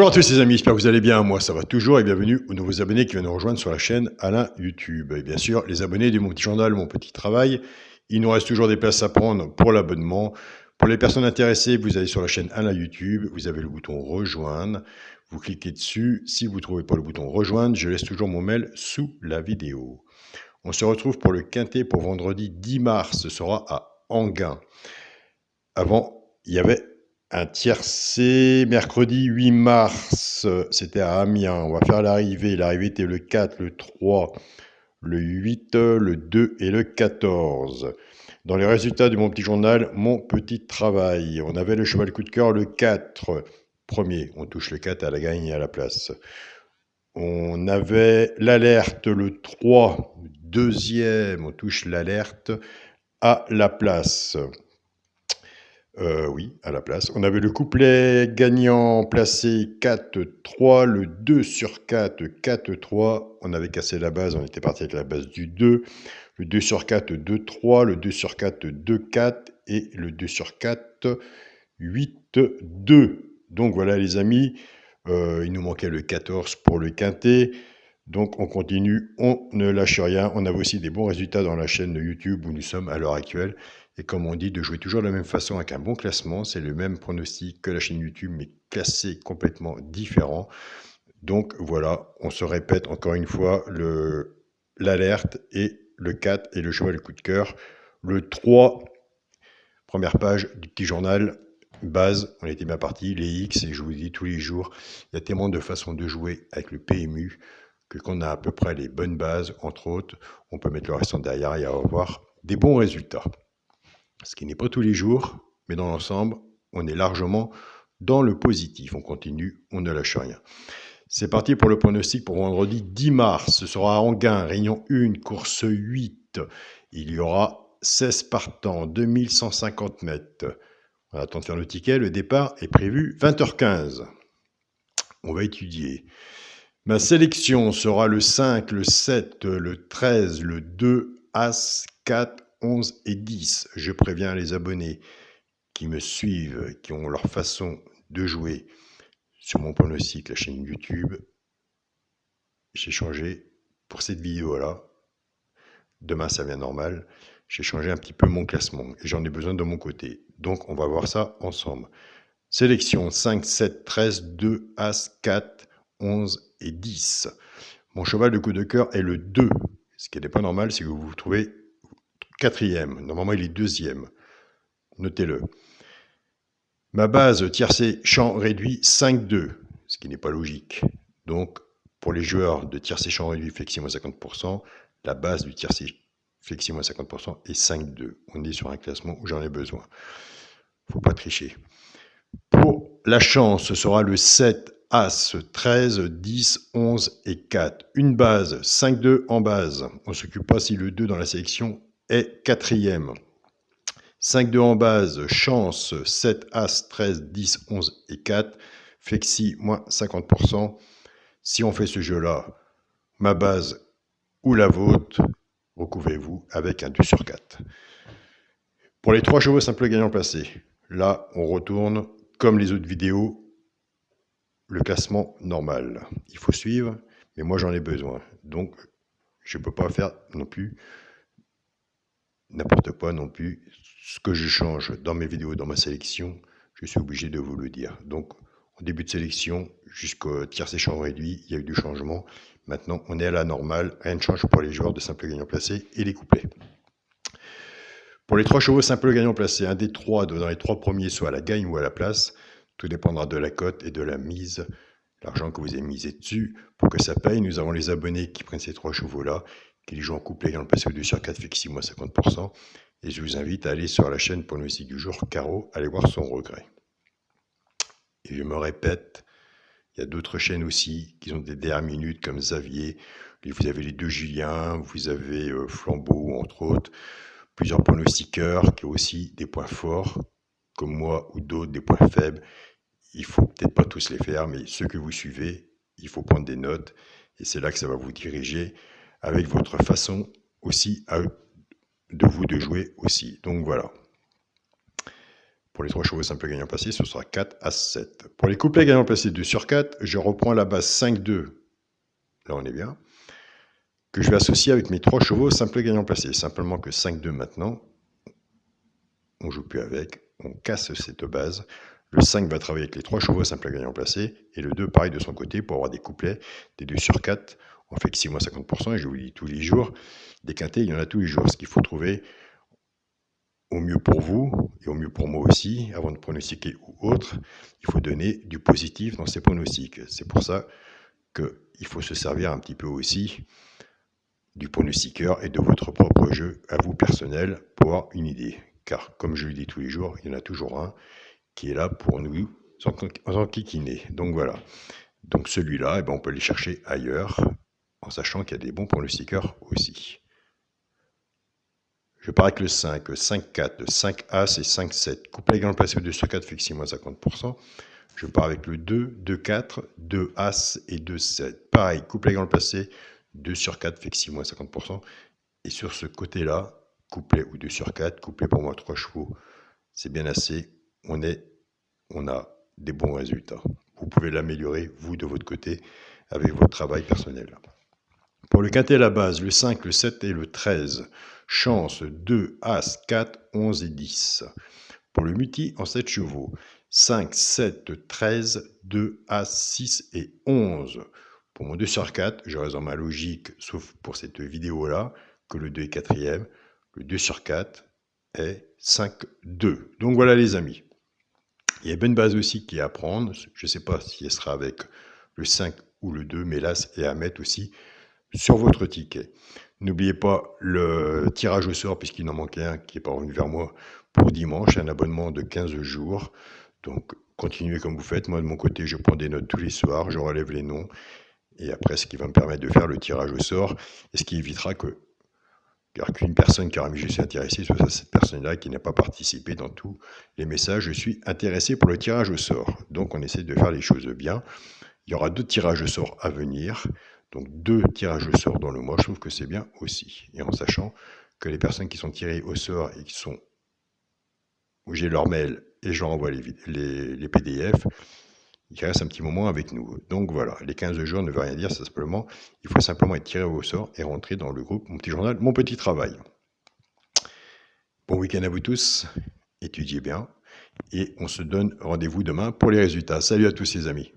Bonjour à tous les amis, j'espère que vous allez bien, moi ça va toujours et bienvenue aux nouveaux abonnés qui viennent nous rejoindre sur la chaîne Alain YouTube. Et bien sûr, les abonnés du Mon Petit Journal, Mon Petit Travail, il nous reste toujours des places à prendre pour l'abonnement. Pour les personnes intéressées, vous allez sur la chaîne Alain YouTube, vous avez le bouton rejoindre, vous cliquez dessus. Si vous ne trouvez pas le bouton rejoindre, je laisse toujours mon mail sous la vidéo. On se retrouve pour le quintet pour vendredi 10 mars, ce sera à Enghien. Avant, il y avait un tiercé mercredi 8 mars, c'était à Amiens. On va faire l'arrivée. L'arrivée était le 4, le 3, le 8, le 2 et le 14. Dans les résultats de mon petit journal, Mon Petit Travail, on avait le cheval coup de cœur le 4, premier. On touche le 4 à la gagne et à la place. On avait l'alerte le 3, deuxième. On touche l'alerte à la place. Oui, à la place. On avait le couplet gagnant placé 4-3, le 2 sur 4, 4-3. On avait cassé la base, on était parti avec la base du 2. Le 2 sur 4, 2-3, le 2 sur 4, 2-4 et le 2 sur 4, 8-2. Donc voilà les amis, il nous manquait le 14 pour le quintet. Donc on continue, on ne lâche rien. On avait aussi des bons résultats dans la chaîne YouTube où nous sommes à l'heure actuelle. Et comme on dit, de jouer toujours de la même façon avec un bon classement. C'est le même pronostic que la chaîne YouTube, mais classé complètement différent. Donc voilà, on se répète encore une fois l'alerte et le 4 et le cheval coup de cœur. Le 3, première page du petit journal, base, on était bien parti, les X, et je vous dis tous les jours, il y a tellement de façons de jouer avec le PMU que quand on a à peu près les bonnes bases, entre autres, on peut mettre le restant derrière et avoir des bons résultats. Ce qui n'est pas tous les jours, mais dans l'ensemble, on est largement dans le positif. On continue, on ne lâche rien. C'est parti pour le pronostic pour vendredi 10 mars. Ce sera à Enghien, réunion 1, course 8. Il y aura 16 partants, 2150 mètres. On attend de faire le ticket. Le départ est prévu 20h15. On va étudier. Ma sélection sera le 5, le 7, le 13, le 2, As, 4, 11 et 10. Je préviens les abonnés qui me suivent, qui ont leur façon de jouer sur mon pronostic, la chaîne YouTube. J'ai changé pour cette vidéo-là. Demain, ça vient normal. J'ai changé un petit peu mon classement et j'en ai besoin de mon côté. Donc, on va voir ça ensemble. Sélection 5, 7, 13, 2, As, 4, 11 et 10. Mon cheval de coup de cœur est le 2. Ce qui n'est pas normal, c'est que vous vous trouvez quatrième. Normalement, il est deuxième. Notez-le. Ma base tiercé champ réduit 5-2, ce qui n'est pas logique. Donc, pour les joueurs de tiercé champ réduit flexi moins 50%, la base du tiercé flexi moins 50% est 5-2. On est sur un classement où j'en ai besoin. Il ne faut pas tricher. Pour la chance, ce sera le 7, As, 13, 10, 11 et 4. Une base, 5-2 en base. On ne s'occupe pas si le 2 dans la sélection est quatrième. 5-2 en base, chance, 7, As, 13, 10, 11 et 4. Flexi, moins 50%. Si on fait ce jeu-là, ma base ou la vôtre, recouvrez-vous avec un 2 sur 4. Pour les 3 chevaux simples gagnants placés, là, on retourne, comme les autres vidéos, le classement normal. Il faut suivre, mais moi j'en ai besoin. Donc, je ne peux pas faire non plus n'importe quoi non plus. Ce que je change dans mes vidéos, dans ma sélection, je suis obligé de vous le dire. Donc, au début de sélection, jusqu'au tiercé champ réduit, il y a eu du changement. Maintenant, on est à la normale. Rien ne change pour les joueurs de simple gagnant placé et les couplets. Pour les 3 chevaux simple gagnant placé, un des 3 dans les 3 premiers, soit à la gagne ou à la place. Tout dépendra de la cote et de la mise, l'argent que vous avez misé dessus. Pour que ça paye, nous avons les abonnés qui prennent ces 3 chevaux-là, qui les jouent en couplet dans le passé au 2 sur 4, fait que 6 mois 50%. Et je vous invite à aller sur la chaîne pronostic du jour, Caro, allez voir son regret. Et je me répète, il y a d'autres chaînes aussi qui ont des dernières minutes comme Xavier. Vous avez les 2 Julien, vous avez Flambeau, entre autres. Plusieurs pronostiqueurs qui ont aussi des points forts, comme moi ou d'autres, des points faibles. Il ne faut peut-être pas tous les faire, mais ceux que vous suivez, il faut prendre des notes. Et c'est là que ça va vous diriger avec votre façon aussi de jouer aussi. Donc voilà. Pour les 3 chevaux simples gagnants placés, ce sera 4 As 7. Pour les couplets gagnants placés 2 sur 4, je reprends la base 5-2. Là, on est bien. Que je vais associer avec mes 3 chevaux simples gagnants placés. Simplement que 5-2 maintenant, on ne joue plus avec, on casse cette base. Le 5 va travailler avec les 3 chevaux simples gagnants placés, et le 2 pareil de son côté pour avoir des couplets, des 2 sur 4. On fait que 6 moins 50%, et je vous le dis tous les jours, des quintés, il y en a tous les jours. Ce qu'il faut trouver au mieux pour vous, et au mieux pour moi aussi, avant de pronostiquer ou autre, il faut donner du positif dans ces pronostics. C'est pour ça qu'il faut se servir un petit peu aussi du pronostiqueur et de votre propre jeu à vous personnel pour avoir une idée. Car comme je le dis tous les jours, il y en a toujours un qui est là pour nous enquiquiner. Donc voilà. Donc celui-là, eh ben, on peut aller chercher ailleurs, en sachant qu'il y a des bons pronostiqueurs aussi. Je pars avec le 5, 5-4, 5 As et 5-7. Couplet gagnant placé au 2 sur 4 fixe 6-50%. Je pars avec le 2, 2-4, 2 As et 2-7. Pareil, couplet gagnant placé 2 sur 4 fixe 6-50%. Et sur ce côté-là, couplet ou 2 sur 4, couplet pour moi 3 chevaux, c'est bien assez. On a des bons résultats. Vous pouvez l'améliorer, vous, de votre côté, avec votre travail personnel. Pour le quintet à la base, le 5, le 7 et le 13. Chance 2, As, 4, 11 et 10. Pour le multi en 7 chevaux, 5, 7, 13, 2, As, 6 et 11. Pour mon 2 sur 4, je reste dans ma logique, sauf pour cette vidéo-là, que le 2 est quatrième. Le 2 sur 4 est 5, 2. Donc voilà les amis. Il y a une base aussi qui est à prendre. Je ne sais pas si elle sera avec le 5 ou le 2, mais là, c'est à mettre aussi sur votre ticket. N'oubliez pas le tirage au sort, puisqu'il en manquait un qui est pas revenu vers moi pour dimanche, un abonnement de 15 jours. Donc, continuez comme vous faites. Moi, de mon côté, je prends des notes tous les soirs, je relève les noms. Et après, ce qui va me permettre de faire le tirage au sort, et ce qui évitera qu'une personne qui aura mis « je suis intéressé » soit cette personne-là qui n'a pas participé dans tous les messages « je suis intéressé pour le tirage au sort ». Donc, on essaie de faire les choses bien. Il y aura 2 tirages au sort à venir. Donc 2 tirages au sort dans le mois, je trouve que c'est bien aussi. Et en sachant que les personnes qui sont tirées au sort et qui sont où j'ai leur mail et je leur envoie les PDF, ils restent un petit moment avec nous. Donc voilà, les 15 jours ne veut rien dire, simplement, il faut simplement être tiré au sort et rentrer dans le groupe Mon Petit Journal, Mon Petit Travail. Bon week-end à vous tous, étudiez bien et on se donne rendez-vous demain pour les résultats. Salut à tous les amis.